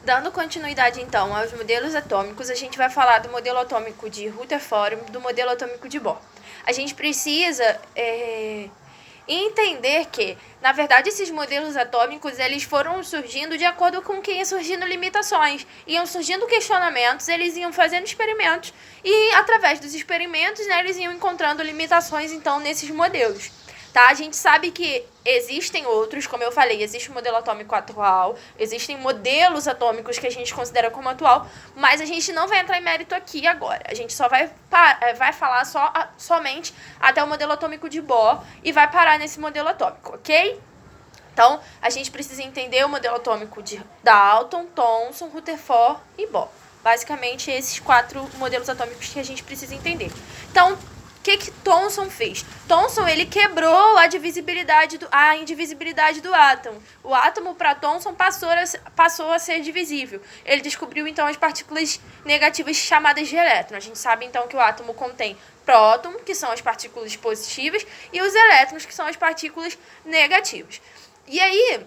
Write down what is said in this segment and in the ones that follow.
Dando continuidade, então, aos modelos atômicos, a gente vai falar do modelo atômico de Rutherford e do modelo atômico de Bohr. A gente precisa entender que, na verdade, esses modelos atômicos eles foram surgindo de acordo com que iam surgindo limitações, iam surgindo questionamentos, eles iam fazendo experimentos e, através dos experimentos, né, eles iam encontrando limitações, então, nesses modelos. Tá? A gente sabe que existem outros, como eu falei, existe o modelo atômico atual, existem modelos atômicos que a gente considera como atual, mas a gente não vai entrar em mérito aqui agora. A gente só vai falar somente até o modelo atômico de Bohr e vai parar nesse modelo atômico, ok? Então, a gente precisa entender o modelo atômico de Dalton, Thomson, Rutherford e Bohr. Basicamente, esses 4 modelos atômicos que a gente precisa entender. Então, o que Thomson fez? Thomson, ele quebrou a indivisibilidade do átomo. O átomo, para Thomson, passou a ser divisível. Ele descobriu, então, as partículas negativas chamadas de elétron. A gente sabe, então, que o átomo contém próton, que são as partículas positivas, e os elétrons, que são as partículas negativas. E aí,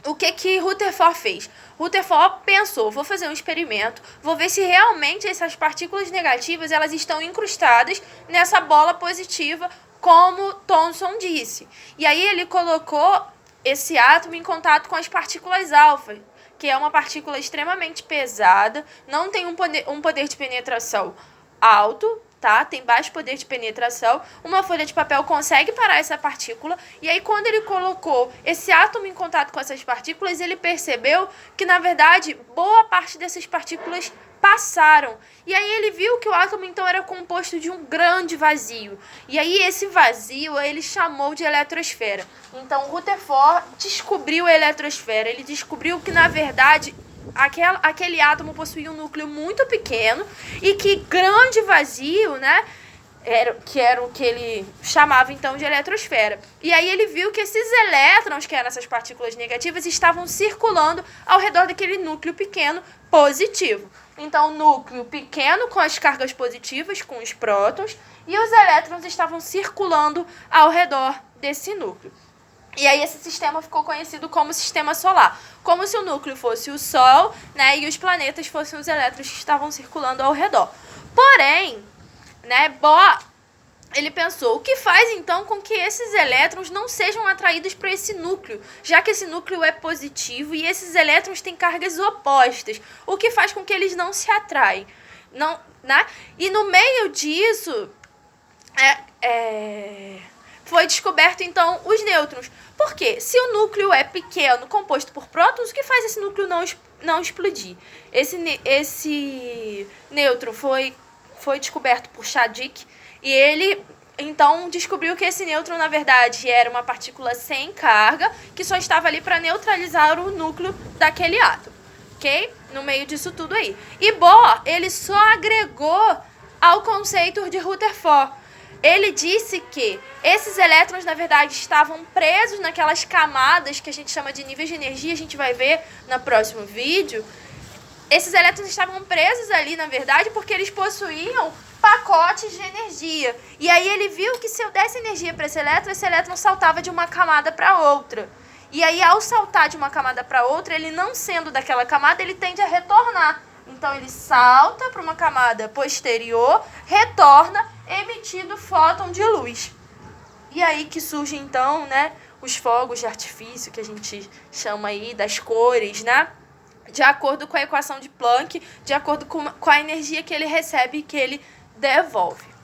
o que Rutherford fez? Rutherford pensou, vou fazer um experimento, vou ver se realmente essas partículas negativas elas estão incrustadas nessa bola positiva, como Thomson disse. E aí ele colocou esse átomo em contato com as partículas alfa, que é uma partícula extremamente pesada, não tem um poder de penetração alto, tá? Tem baixo poder de penetração. Uma folha de papel consegue parar essa partícula. E aí, quando ele colocou esse átomo em contato com essas partículas, ele percebeu que, na verdade, boa parte dessas partículas passaram. E aí ele viu que o átomo, então, era composto de um grande vazio. E aí, esse vazio, ele chamou de eletrosfera. Então, Rutherford descobriu a eletrosfera. Ele descobriu que, na verdade, aquele átomo possuía um núcleo muito pequeno e que grande vazio, né, era o que ele chamava então de eletrosfera. E aí ele viu que esses elétrons, que eram essas partículas negativas, estavam circulando ao redor daquele núcleo pequeno positivo. Então, núcleo pequeno com as cargas positivas, com os prótons, e os elétrons estavam circulando ao redor desse núcleo. E aí esse sistema ficou conhecido como sistema solar. Como se o núcleo fosse o Sol, né, e os planetas fossem os elétrons que estavam circulando ao redor. Porém, né, Bohr, ele pensou, o que faz então com que esses elétrons não sejam atraídos para esse núcleo, já que esse núcleo é positivo e esses elétrons têm cargas opostas, o que faz com que eles não se atraem? Não, né? E no meio disso, foi descoberto, então, os nêutrons. Por quê? Se o núcleo é pequeno, composto por prótons, o que faz esse núcleo não explodir? Esse nêutron foi descoberto por Chadwick e ele, então, descobriu que esse nêutron, na verdade, era uma partícula sem carga que só estava ali para neutralizar o núcleo daquele átomo, ok? No meio disso tudo aí. E Bohr, ele só agregou ao conceito de Rutherford. Ele disse que esses elétrons, na verdade, estavam presos naquelas camadas que a gente chama de níveis de energia, a gente vai ver no próximo vídeo. Esses elétrons estavam presos ali, na verdade, porque eles possuíam pacotes de energia. E aí ele viu que se eu desse energia para esse elétron saltava de uma camada para outra. E aí, ao saltar de uma camada para outra, ele não sendo daquela camada, ele tende a retornar. Então, ele salta para uma camada posterior, retorna, emitindo fóton de luz. E aí que surge, então, né, os fogos de artifício, que a gente chama aí das cores, né? De acordo com a equação de Planck, de acordo com a energia que ele recebe e que ele devolve.